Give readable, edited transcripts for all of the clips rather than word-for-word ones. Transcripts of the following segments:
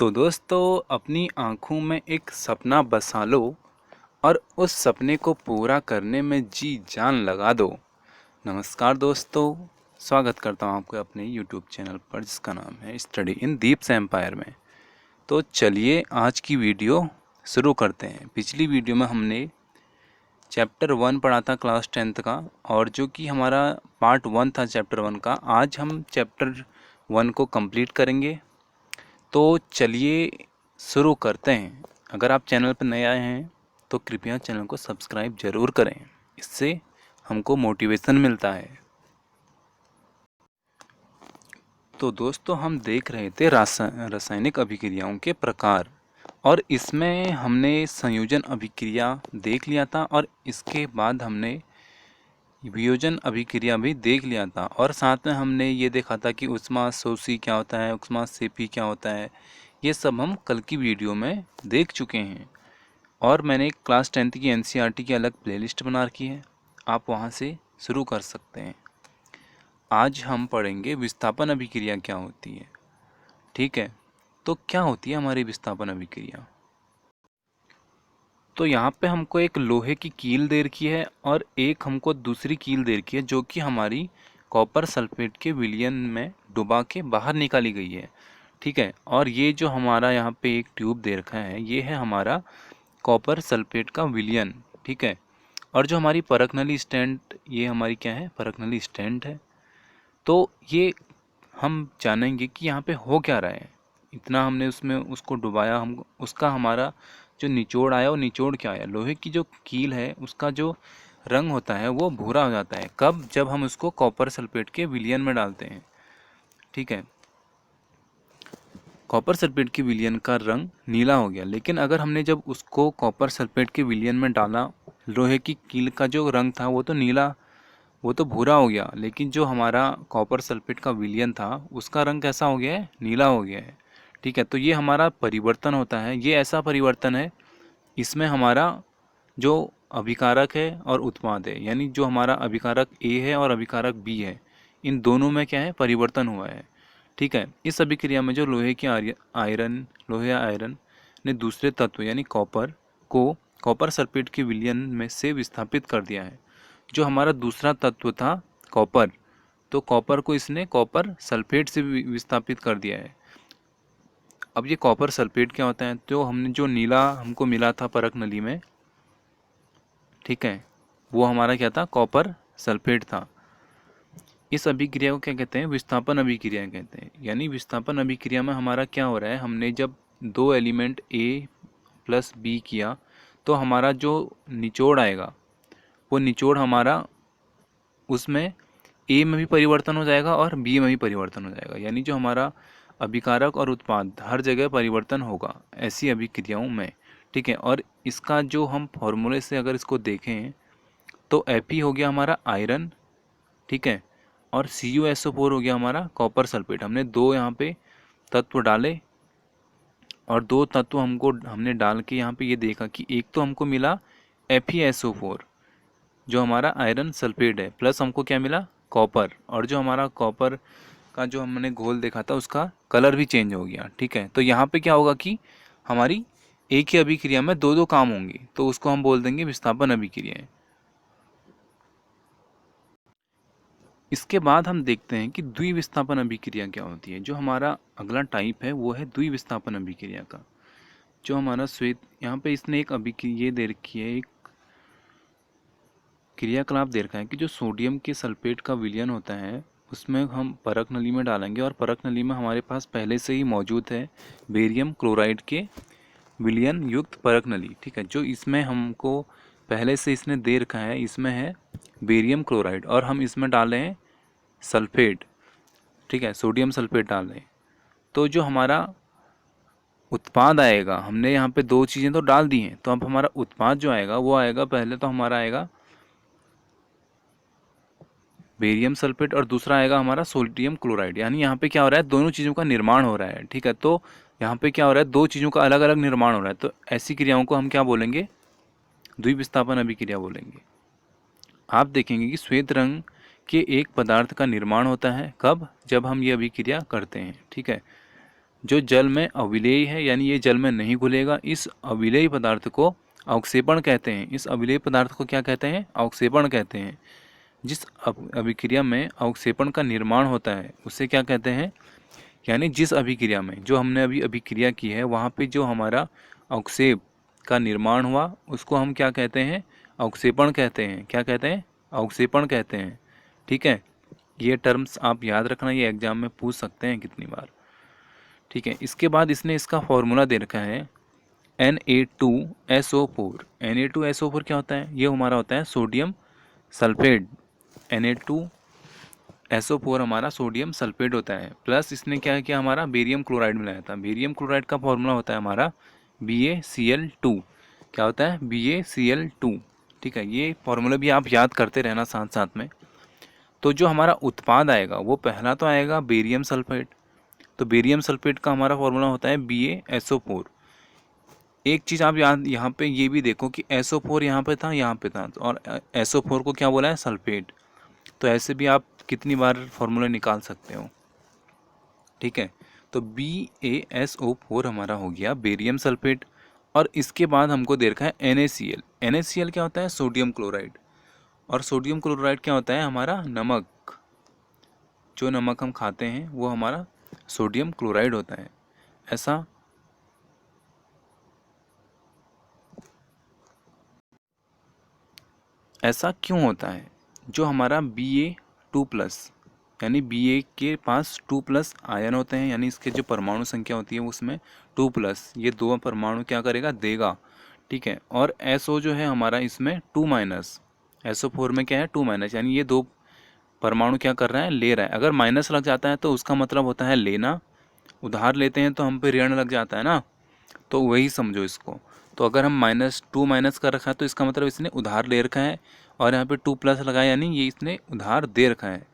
तो दोस्तों, अपनी आँखों में एक सपना बसा लो और उस सपने को पूरा करने में जी जान लगा दो। नमस्कार दोस्तों, स्वागत करता हूँ आपको अपने YouTube चैनल पर जिसका नाम है स्टडी इन दीप्स एम्पायर में। तो चलिए आज की वीडियो शुरू करते हैं। पिछली वीडियो में हमने चैप्टर 1 पढ़ा था क्लास 10th का, और जो कि हमारा पार्ट 1 था चैप्टर 1 का। आज हम चैप्टर 1 को कंप्लीट करेंगे। तो चलिए शुरू करते हैं। अगर आप चैनल पर नए आए हैं तो कृपया चैनल को सब्सक्राइब ज़रूर करें, इससे हमको मोटिवेशन मिलता है। तो दोस्तों, हम देख रहे थे रासायनिक अभिक्रियाओं के प्रकार, और इसमें हमने संयोजन अभिक्रिया देख लिया था, और इसके बाद हमने वियोजन अभिक्रिया भी देख लिया था, और साथ में हमने ये देखा था कि ऊष्माशोषी क्या होता है, ऊष्माक्षेपी क्या होता है। ये सब हम कल की वीडियो में देख चुके हैं, और मैंने क्लास 10th की एनसीईआरटी की अलग प्लेलिस्ट बना रखी है, आप वहाँ से शुरू कर सकते हैं। आज हम पढ़ेंगे विस्थापन अभिक्रिया क्या होती है। ठीक है, तो क्या होती है हमारी विस्थापन अभिक्रिया। तो यहाँ पे हमको एक लोहे की कील दे रखी है और एक हमको दूसरी कील दे रखी है, जो कि हमारी कॉपर सल्फेट के विलयन में डुबा के बाहर निकाली गई है। ठीक है, और ये जो हमारा यहाँ पे एक ट्यूब दे रखा है, ये है हमारा कॉपर सल्फेट का विलयन। ठीक है, और जो हमारी परखनली स्टैंड, ये हमारी क्या है, परखनली स्टैंड है। तो ये हम जानेंगे कि यहाँ पे हो क्या रहा है। इतना हमने उसमें उसको डुबाया, हम उसका हमारा जो निचोड़ आया वो निचोड़ क्या आया। लोहे की जो कील है उसका जो रंग होता है वो भूरा हो जाता है। कब? जब हम उसको कॉपर सल्फेट के विलयन में डालते हैं। ठीक है, कॉपर सल्फेट के विलयन का रंग नीला हो गया, लेकिन अगर हमने जब उसको कॉपर सल्फेट के विलयन में डाला, लोहे की कील का जो रंग था वो तो नीला, वो तो भूरा हो गया, लेकिन जो हमारा कॉपर सल्फेट का विलयन था उसका रंग कैसा हो गया है, नीला हो गया है। ठीक है, तो ये हमारा परिवर्तन होता है। ये ऐसा परिवर्तन है, इसमें हमारा जो अभिकारक है और उत्पाद है, यानी जो हमारा अभिकारक ए है और अभिकारक बी है, इन दोनों में क्या है, परिवर्तन हुआ है। ठीक है, इस अभिक्रिया में जो लोहे की आयरन, लोहे या आयरन ने दूसरे तत्व यानी कॉपर को कॉपर सल्फेट के विलयन में से विस्थापित कर दिया है। जो हमारा दूसरा तत्व था कॉपर, तो कॉपर को इसने कॉपर सल्फेट से विस्थापित कर दिया है। अब ये कॉपर सल्फेट क्या होता है, तो हमने जो नीला हमको मिला था परख नली में, ठीक है, वो हमारा क्या था, कॉपर सल्फेट था। इस अभिक्रिया को क्या कहते हैं, विस्थापन अभिक्रिया कहते हैं। यानी विस्थापन अभिक्रिया में हमारा क्या हो रहा है, हमने जब दो एलिमेंट ए प्लस बी किया, तो हमारा जो निचोड़ आएगा वो निचोड़ हमारा उसमें ए में भी परिवर्तन हो जाएगा और बी में भी परिवर्तन हो जाएगा। यानी जो हमारा अभिकारक और उत्पाद हर जगह परिवर्तन होगा ऐसी अभिक्रियाओं में। ठीक है, और इसका जो हम फॉर्मूले से अगर इसको देखें तो Fe हो गया हमारा आयरन, ठीक है, और CuSO4 हो गया हमारा कॉपर सल्फेट। हमने दो यहाँ पे तत्व डाले, और दो तत्व हमने डाल के यहाँ पे ये देखा कि एक तो हमको मिला FeSO4 जो हमारा आयरन सल्फेट है, प्लस हमको क्या मिला, कॉपर, और जो हमारा कॉपर का जो हमने घोल देखा था उसका कलर भी चेंज हो गया। ठीक है, तो यहाँ पे क्या होगा कि हमारी एक ही अभिक्रिया में दो दो काम होंगे, तो उसको हम बोल देंगे विस्थापन अभिक्रियाएं। इसके बाद हम देखते हैं कि द्विविस्थापन अभिक्रिया क्या होती है। जो हमारा अगला टाइप है वो है द्विविस्थापन अभिक्रिया का। जो हमारा श्वेत, यहाँ पे इसने एक अभिक्रिया ये दे रखी है, एक क्रियाकलाप दे रखा है कि जो सोडियम के सल्फेट का विलयन होता है उसमें हम परख नली में डालेंगे, और परख नली में हमारे पास पहले से ही मौजूद है बेरियम क्लोराइड के विलयन युक्त परख नली। ठीक है, जो इसमें हमको पहले से इसने दे रखा है, इसमें है बेरियम क्लोराइड, और हम इसमें डालें हैं सल्फेट। ठीक है, सोडियम सल्फेट डाल दें, तो जो हमारा उत्पाद आएगा, हमने यहाँ पे दो चीज़ें तो डाल दी हैं, तो अब हमारा उत्पाद जो आएगा वो आएगा, पहले तो हमारा आएगा बेरियम सल्फेट और दूसरा आएगा हमारा सोडियम क्लोराइड। यानी यहाँ पे क्या हो रहा है, दोनों चीज़ों का निर्माण हो रहा है। ठीक है, तो यहाँ पे क्या हो रहा है, दो चीज़ों का अलग अलग निर्माण हो रहा है, तो ऐसी क्रियाओं को हम क्या बोलेंगे, द्विविस्थापन अभिक्रिया बोलेंगे। आप देखेंगे कि श्वेत रंग के एक पदार्थ का निर्माण होता है, कब, जब हम ये अभिक्रिया करते हैं। ठीक है, जो जल में अविलेय है, यानी ये जल में नहीं घुलेगा, इस अविलेय पदार्थ को अवक्षेपण कहते हैं। इस अविलेय पदार्थ को क्या कहते हैं? अवक्षेपण कहते हैं। जिस अभिक्रिया में अवक्षेपण का निर्माण होता है उसे क्या कहते हैं? यानी जिस अभिक्रिया में, जो हमने अभी अभिक्रिया की है, वहाँ पे जो हमारा अवक्षेप का निर्माण हुआ उसको हम क्या कहते हैं? अवक्षेपण कहते हैं। क्या कहते हैं? अवक्षेपण कहते हैं। ठीक है, ये टर्म्स आप याद रखना, ये एग्जाम में पूछ सकते हैं कितनी बार। ठीक है, इसके बाद इसने इसका फॉर्मूला दे रखा है Na2SO4। Na2SO4 क्या होता है? ये हमारा होता है सोडियम सल्फेट। Na2SO4 हमारा सोडियम सल्फेट होता है, प्लस इसने क्या किया, हमारा बेरियम क्लोराइड मिलाया था। बेरियम क्लोराइड का फॉर्मूला होता है हमारा BaCl2। क्या होता है? BaCl2। ठीक है, ये फॉर्मूला भी आप याद करते रहना साथ साथ में। तो जो हमारा उत्पाद आएगा वो पहला तो आएगा बेरियम सल्फेट। तो बेरियम सल्फेट का हमारा फॉर्मूला होता है BaSO4। एक चीज़ आप याद यहाँ पे ये भी देखो कि SO4 यहाँ पे था, यहाँ पे था, और SO4 को क्या बोला है? सल्फेट। तो ऐसे भी आप कितनी बार फॉर्मूला निकाल सकते हो। ठीक है, तो BaSO4 हमारा हो गया बेरियम सल्फेट। और इसके बाद हमको दे रखा है NaCl। NaCl क्या होता है? Sodium chloride. और सोडियम क्लोराइड क्या होता है? हमारा नमक। जो नमक हम खाते हैं वो हमारा सोडियम क्लोराइड होता है। ऐसा ऐसा क्यों होता है? जो हमारा Ba2+, यानी Ba के पास 2+ आयन होते हैं, यानी इसके जो परमाणु संख्या होती है उसमें 2+, ये दो परमाणु क्या करेगा? देगा। ठीक है, और SO जो है हमारा इसमें 2-, SO4 में क्या है? 2-, यानी ये दो परमाणु क्या कर रहा है? ले रहा है। अगर माइनस लग जाता है तो उसका मतलब होता है लेना, उधार लेते हैं तो हम पे ऋण लग जाता है ना, तो वही समझो इसको। तो अगर हम -2 कर रखा है तो इसका मतलब इसने उधार ले रखा है, और यहाँ पे 2+ लगाया यानी ये इसने उधार दे रखा है।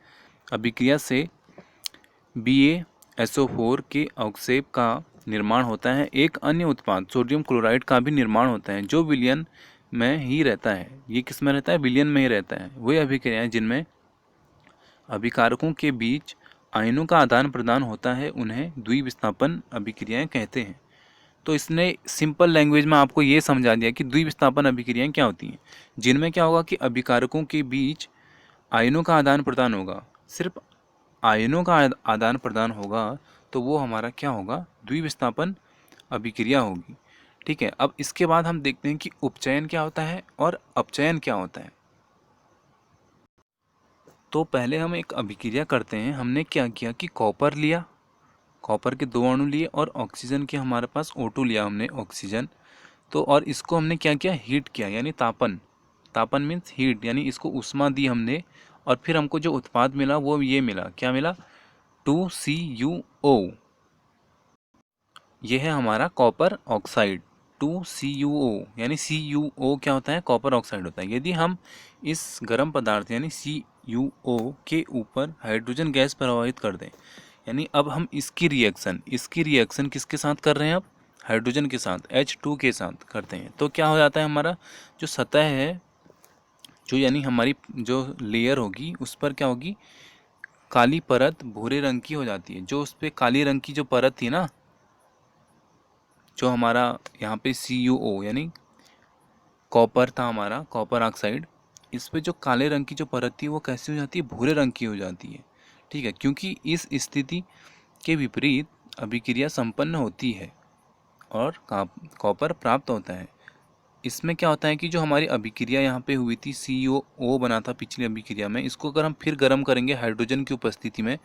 अभिक्रिया से BaSO4 के अवक्षेप का निर्माण होता है। एक अन्य उत्पाद सोडियम क्लोराइड का भी निर्माण होता है, जो विलयन में ही रहता है। ये किस में रहता है? विलयन में ही रहता है। वही अभिक्रियाएं जिनमें अभिकारकों के बीच आयनों का आदान प्रदान होता है उन्हें द्विविस्थापन अभिक्रियाएं कहते हैं। तो इसने सिंपल लैंग्वेज में आपको ये समझा दिया कि द्विविस्थापन अभिक्रियाएं क्या होती हैं, जिनमें क्या होगा कि अभिकारकों के बीच आयनों का आदान प्रदान होगा। सिर्फ आयनों का आदान प्रदान होगा तो वो हमारा क्या होगा? द्विविस्थापन अभिक्रिया होगी। ठीक है, अब इसके बाद हम देखते हैं कि उपचयन क्या होता है और अपचयन क्या होता है। तो पहले हम एक अभिक्रिया करते हैं। हमने क्या किया कि कॉपर लिया, कॉपर के 2 अणु लिए, और ऑक्सीजन के हमारे पास O2 लिया हमने, ऑक्सीजन। तो और इसको हमने क्या किया? हीट किया, यानी तापन। तापन मीन्स हीट, यानी इसको उष्मा दी हमने, और फिर हमको जो उत्पाद मिला वो ये मिला। क्या मिला? 2CuO। ये है हमारा कॉपर ऑक्साइड, 2CuO। यानी CuO क्या होता है? कॉपर ऑक्साइड होता है। यदि हम इस गर्म पदार्थ यानी CuO के ऊपर हाइड्रोजन गैस प्रवाहित कर दें, यानी अब हम इसकी रिएक्शन किसके साथ कर रहे हैं? अब हाइड्रोजन के साथ, H2 के साथ करते हैं, तो क्या हो जाता है? हमारा जो सतह है, जो यानी हमारी जो लेयर होगी उस पर क्या होगी? काली परत भूरे रंग की हो जाती है। जो उस पर काली रंग की जो परत थी ना, जो हमारा यहाँ पे CuO यानी कॉपर था, हमारा कॉपर ऑक्साइड, इस पे जो काले रंग की जो परत थी वो कैसी हो जाती है? भूरे रंग की हो जाती है। ठीक है, क्योंकि इस स्थिति के विपरीत अभिक्रिया संपन्न होती है और कॉपर प्राप्त होता है। इसमें क्या होता है कि जो हमारी अभिक्रिया यहाँ पे हुई थी, CuO बना था पिछली अभिक्रिया में, इसको अगर हम फिर गर्म करेंगे हाइड्रोजन की उपस्थिति में,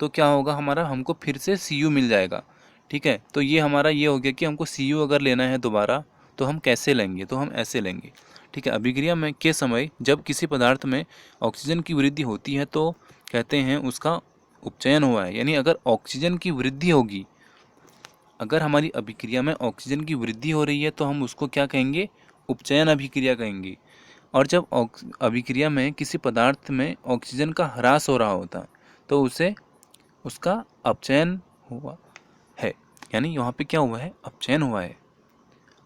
तो क्या होगा? हमारा हमको फिर से Cu मिल जाएगा। ठीक है, तो ये हमारा ये हो गया कि हमको Cu अगर लेना है दोबारा तो हम कैसे लेंगे? तो हम ऐसे लेंगे। ठीक है, अभिक्रिया में के समय जब किसी पदार्थ में ऑक्सीजन की वृद्धि होती है तो कहते हैं उसका उपचयन हुआ है। यानी अगर ऑक्सीजन की वृद्धि होगी, अगर हमारी अभिक्रिया में ऑक्सीजन की वृद्धि हो रही है तो हम उसको क्या कहेंगे? उपचयन अभिक्रिया कहेंगे। और जब अभिक्रिया में किसी पदार्थ में ऑक्सीजन का ह्रास हो रहा होता तो उसे उसका अपचयन हुआ है। यानी यहाँ पे क्या हुआ है? अपचयन हुआ है।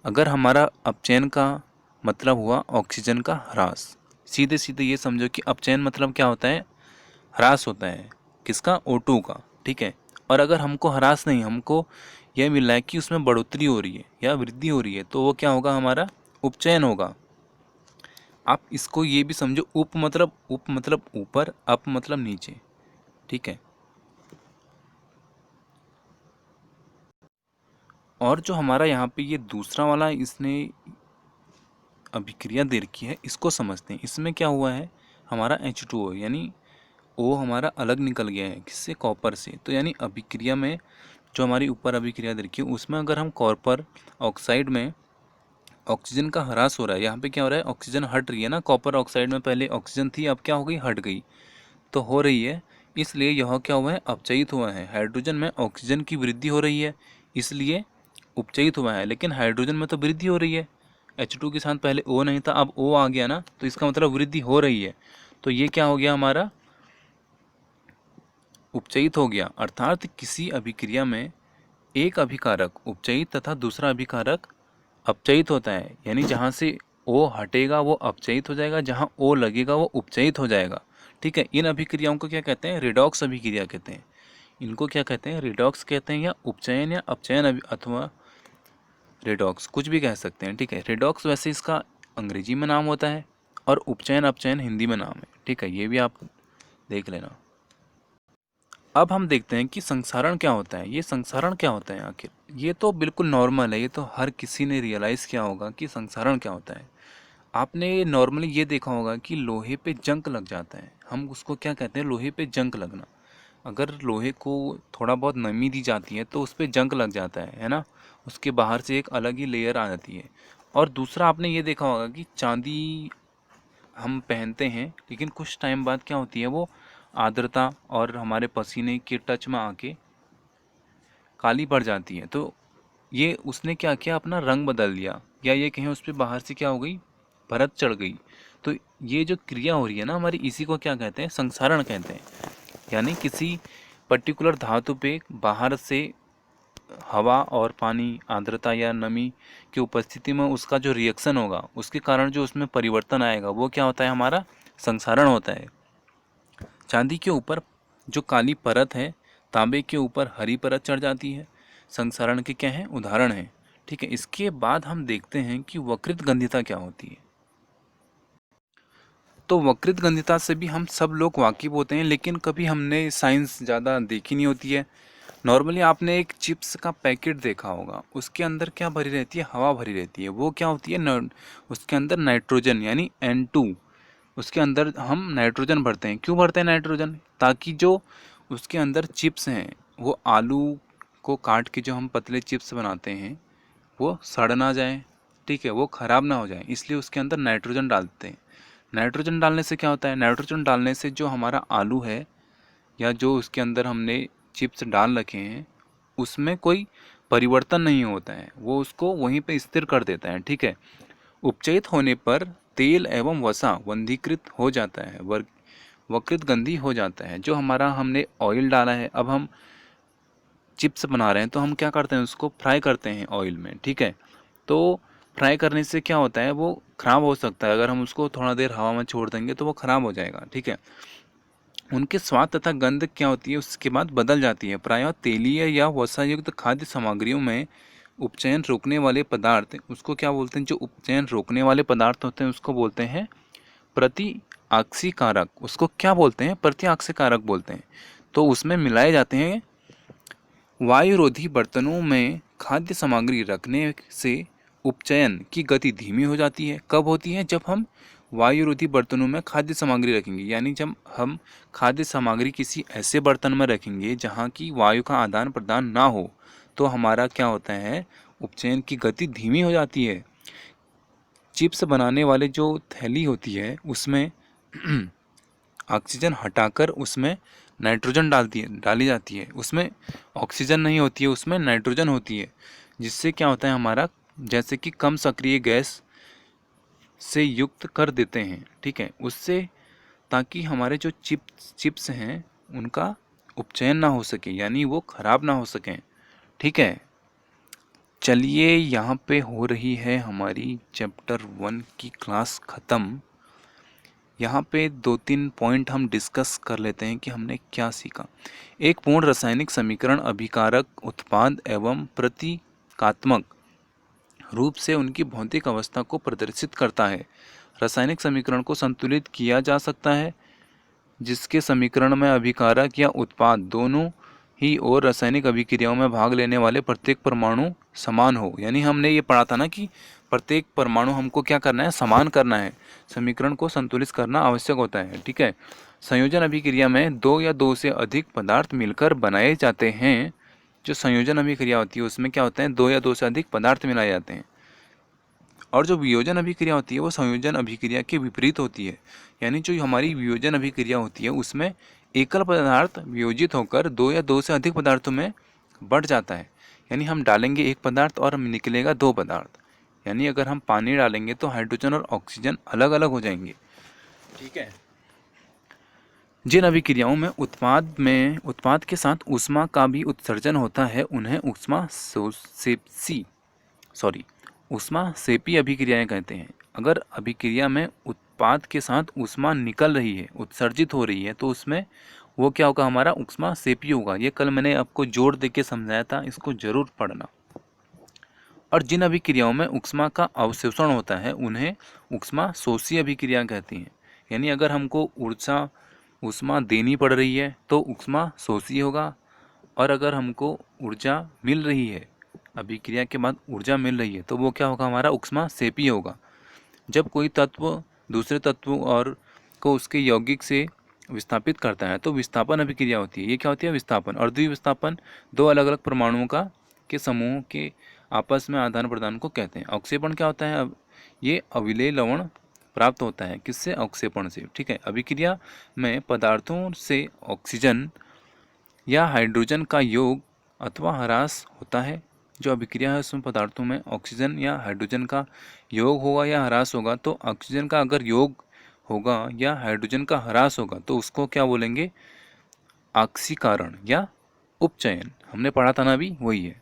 अगर हमारा अपचयन का मतलब हुआ ऑक्सीजन का ह्रास, सीधे सीधे ये समझो कि अपचयन मतलब क्या होता है? ह्रास होता है। किसका? O2 का। ठीक है, और अगर हमको ह्रास नहीं, हमको यह मिल रहा है कि उसमें बढ़ोतरी हो रही है या वृद्धि हो रही है, तो वो क्या होगा, हमारा उपचयन होगा। आप इसको ये भी समझो, उप मतलब ऊपर, अप मतलब नीचे, ठीक है। और जो हमारा यहाँ पे ये दूसरा वाला इसने अभिक्रिया दे रखी है, इसको समझते हैं। इसमें क्या हुआ है, हमारा H2O यानी O हमारा अलग निकल गया है, किससे, कॉपर से। तो यानी अभिक्रिया में जो हमारी ऊपर अभिक्रिया दे रखी है, उसमें अगर हम कॉपर ऑक्साइड में ऑक्सीजन का ह्रास हो रहा है, यहाँ पे क्या हो रहा है, ऑक्सीजन हट रही है ना। कॉपर ऑक्साइड में पहले ऑक्सीजन थी, अब क्या हो गई, हट गई, तो हो रही है, इसलिए यह क्या हुआ है, अपचयित हुआ है। हाइड्रोजन में ऑक्सीजन की वृद्धि हो रही है, इसलिए उपचयित हुआ है। लेकिन हाइड्रोजन में तो वृद्धि हो रही है, H2 के साथ पहले O नहीं था, अब O आ गया ना, तो इसका मतलब वृद्धि हो रही है। तो ये क्या हो गया, हमारा उपचयित हो गया। अर्थात किसी अभिक्रिया में एक अभिकारक उपचयित तथा दूसरा अभिकारक अपचयित होता है। यानी जहाँ से O हटेगा वो अपचयित हो जाएगा, जहाँ O लगेगा वो उपचयित हो जाएगा, ठीक है। इन अभिक्रियाओं को क्या कहते हैं, रिडॉक्स अभिक्रिया कहते हैं। इनको क्या कहते हैं, रिडॉक्स कहते हैं, या उपचयन या अपचयन अथवा रिडॉक्स, कुछ भी कह सकते हैं, ठीक है। रिडॉक्स वैसे इसका अंग्रेजी में नाम होता है, और उपचयन अपचयन हिंदी में नाम है, ठीक है। ये भी आप देख लेना। अब हम देखते हैं कि संक्षारण क्या होता है। ये संक्षारण क्या होता है आखिर, ये तो बिल्कुल नॉर्मल है, ये तो हर किसी ने रियलाइज़ किया होगा कि संक्षारण क्या होता है। आपने नॉर्मली ये देखा होगा कि लोहे पे जंग लग जाता है, हम उसको क्या कहते हैं, लोहे पे जंग लगना। अगर लोहे को थोड़ा बहुत नमी दी जाती है तो उस पर जंग लग जाता है ना, उसके बाहर से एक अलग ही लेयर आ जाती है। और दूसरा आपने ये देखा होगा कि चांदी हम पहनते हैं, लेकिन कुछ टाइम बाद क्या होती है, वो आर्द्रता और हमारे पसीने के टच में आके काली पड़ जाती है। तो ये उसने क्या किया, अपना रंग बदल दिया, या ये कहें उस पर बाहर से क्या हो गई, परत चढ़ गई। तो ये जो क्रिया हो रही है ना हमारी, इसी को क्या कहते हैं, संक्षारण कहते हैं। यानी किसी पर्टिकुलर धातु पे बाहर से हवा और पानी, आर्द्रता या नमी की उपस्थिति में उसका जो रिएक्शन होगा, उसके कारण जो उसमें परिवर्तन आएगा, वो क्या होता है, हमारा संक्षारण होता है। चांदी के ऊपर जो काली परत है, तांबे के ऊपर हरी परत चढ़ जाती है, संक्षारण के क्या हैं, उदाहरण हैं, ठीक है। इसके बाद हम देखते हैं कि वक्रित गंधिता क्या होती है। तो वक्रित गंधिता से भी हम सब लोग वाकिफ होते हैं, लेकिन कभी हमने साइंस ज़्यादा देखी नहीं होती है। नॉर्मली आपने एक चिप्स का पैकेट देखा होगा, उसके अंदर क्या भरी रहती है, हवा भरी रहती है। वो क्या होती है, उसके अंदर नाइट्रोजन यानी N2, उसके अंदर हम नाइट्रोजन भरते हैं। क्यों भरते हैं नाइट्रोजन, ताकि जो उसके अंदर चिप्स हैं, वो आलू को काट के जो हम पतले चिप्स बनाते हैं, वो सड़ ना जाए, ठीक है, वो ख़राब ना हो जाए, इसलिए उसके अंदर नाइट्रोजन डालते हैं। नाइट्रोजन डालने से क्या होता है, नाइट्रोजन डालने से जो हमारा आलू है, या जो उसके अंदर हमने चिप्स डाल रखे हैं, उसमें कोई परिवर्तन नहीं होता है, वो उसको वहीं पे स्थिर कर देता है, ठीक है। उपचयित होने पर तेल एवं वसा वंधीकृत हो जाता है, वक्रित गंधी हो जाता है। जो हमारा हमने ऑयल डाला है, अब हम चिप्स बना रहे हैं, तो हम क्या करते हैं, उसको फ्राई करते हैं ऑयल में, ठीक है। तो फ्राई करने से क्या होता है, वो ख़राब हो सकता है, अगर हम उसको थोड़ा देर हवा में छोड़ देंगे तो वो ख़राब हो जाएगा, ठीक है। उनके स्वाद तथा गंध क्या होती है, उसके बाद बदल जाती है। प्रायः तेलीय या वसायुक्त खाद्य सामग्रियों में उपचयन रोकने वाले पदार्थ, उसको क्या बोलते हैं, जो उपचयन रोकने वाले पदार्थ होते हैं उसको बोलते हैं प्रतिऑक्सीकारक। उसको क्या बोलते हैं, प्रतिऑक्सीकारक बोलते हैं। तो उसमें मिलाए जाते हैं। वायुरोधी बर्तनों में खाद्य सामग्री रखने से उपचयन की गति धीमी हो जाती है। कब होती है, जब हम वायुरोधी बर्तनों में खाद्य सामग्री रखेंगे, यानी जब हम खाद्य सामग्री किसी ऐसे बर्तन में रखेंगे जहाँ की वायु का आदान प्रदान ना हो, तो हमारा क्या होता है, उपचयन की गति धीमी हो जाती है। चिप्स बनाने वाले जो थैली होती है, उसमें ऑक्सीजन हटाकर उसमें नाइट्रोजन डाली जाती है। उसमें ऑक्सीजन नहीं होती है, उसमें नाइट्रोजन होती है, जिससे क्या होता है, हमारा जैसे कि कम सक्रिय गैस से युक्त कर देते हैं, ठीक है, उससे, ताकि हमारे जो चिप्स हैं उनका उपचयन ना हो सके, यानी वो ख़राब ना हो सकें, ठीक है। चलिए, यहाँ पे हो रही है हमारी चैप्टर 1 की क्लास ख़त्म। यहाँ पे 2-3 पॉइंट हम डिस्कस कर लेते हैं कि हमने क्या सीखा। एक पूर्ण रासायनिक समीकरण अभिकारक उत्पाद एवं प्रतीकात्मक रूप से उनकी भौतिक अवस्था को प्रदर्शित करता है। रासायनिक समीकरण को संतुलित किया जा सकता है जिसके समीकरण में अभिकारक या उत्पाद दोनों ही और रासायनिक अभिक्रियाओं में भाग लेने वाले प्रत्येक परमाणु समान हो। यानी हमने ये पढ़ा था ना कि प्रत्येक परमाणु हमको क्या करना है, समान करना है। समीकरण को संतुलित करना आवश्यक होता है, ठीक है। संयोजन अभिक्रिया में दो या दो से अधिक पदार्थ मिलकर बनाए जाते हैं। जो संयोजन अभिक्रिया होती है उसमें क्या होता है, दो या दो से अधिक पदार्थ मिलाए जाते हैं। और जो वियोजन अभिक्रिया होती है वो संयोजन अभिक्रिया के विपरीत होती है। यानी जो हमारी वियोजन अभिक्रिया होती है उसमें एकल पदार्थ वियोजित होकर दो या दो से अधिक पदार्थों में बढ़ जाता है। यानी हम डालेंगे एक पदार्थ और निकलेगा दो पदार्थ। यानी अगर हम पानी डालेंगे तो हाइड्रोजन और ऑक्सीजन अलग अलग हो जाएंगे, ठीक है। जिन अभिक्रियाओं में उत्पाद के साथ ऊष्मा का भी उत्सर्जन होता है उन्हें ऊष्मासेपी अभिक्रियाएं कहते हैं। अगर अभिक्रिया में उत्पाद के साथ ऊष्मा निकल रही है, उत्सर्जित हो रही है, तो उसमें वो क्या होगा, हमारा ऊष्मासेपी होगा। ये कल मैंने आपको जोड़ देके समझाया था, इसको जरूर पढ़ना। और जिन अभिक्रियाओं में ऊष्मा का अवशोषण होता है उन्हें ऊष्माशोषी अभिक्रिया कहती हैं। यानी अगर हमको ऊष्मा देनी पड़ रही है तो ऊष्माशोषी होगा, और अगर हमको ऊर्जा मिल रही है, अभिक्रिया के बाद ऊर्जा मिल रही है, तो वो क्या होगा, हमारा ऊष्मासेपी होगा। जब कोई तत्व दूसरे तत्व और को उसके यौगिक से विस्थापित करता है तो विस्थापन अभिक्रिया होती है। ये क्या होती है, विस्थापन। और द्विविस्थापन दो अलग अलग परमाणुओं के समूह के आपस में आदान प्रदान को कहते हैं। अवक्षेपण क्या होता है, अब ये अविलेय लवण प्राप्त होता है, किससे, अवक्षेपण से, ठीक है। अभिक्रिया में पदार्थों से ऑक्सीजन या हाइड्रोजन का योग अथवा ह्रास होता है। जो अभिक्रिया है उसमें पदार्थों में ऑक्सीजन या हाइड्रोजन का योग होगा या ह्रास होगा। तो ऑक्सीजन का अगर योग होगा या हाइड्रोजन का ह्रास होगा तो उसको क्या बोलेंगे, ऑक्सीकरण या उपचयन। हमने पढ़ा था ना अभी, वही है।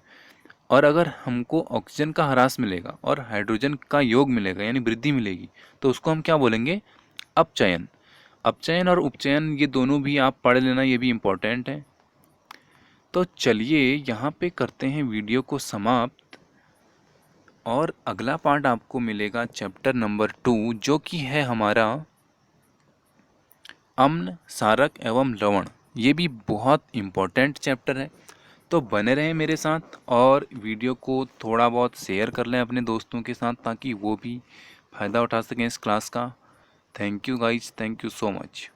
और अगर हमको ऑक्सीजन का ह्रास मिलेगा और हाइड्रोजन का योग मिलेगा यानी वृद्धि मिलेगी तो उसको हम क्या बोलेंगे, अपचयन। अपचयन और उपचयन ये दोनों भी आप पढ़ लेना, ये भी इम्पोर्टेंट है। तो चलिए यहाँ पे करते हैं वीडियो को समाप्त, और अगला पार्ट आपको मिलेगा चैप्टर नंबर 2 जो कि है हमारा अम्ल, सारक एवं लवण। ये भी बहुत इम्पोर्टेंट चैप्टर है। तो बने रहें मेरे साथ और वीडियो को थोड़ा बहुत शेयर कर लें अपने दोस्तों के साथ ताकि वो भी फ़ायदा उठा सकें इस क्लास का। Thank you guys, thank you so much.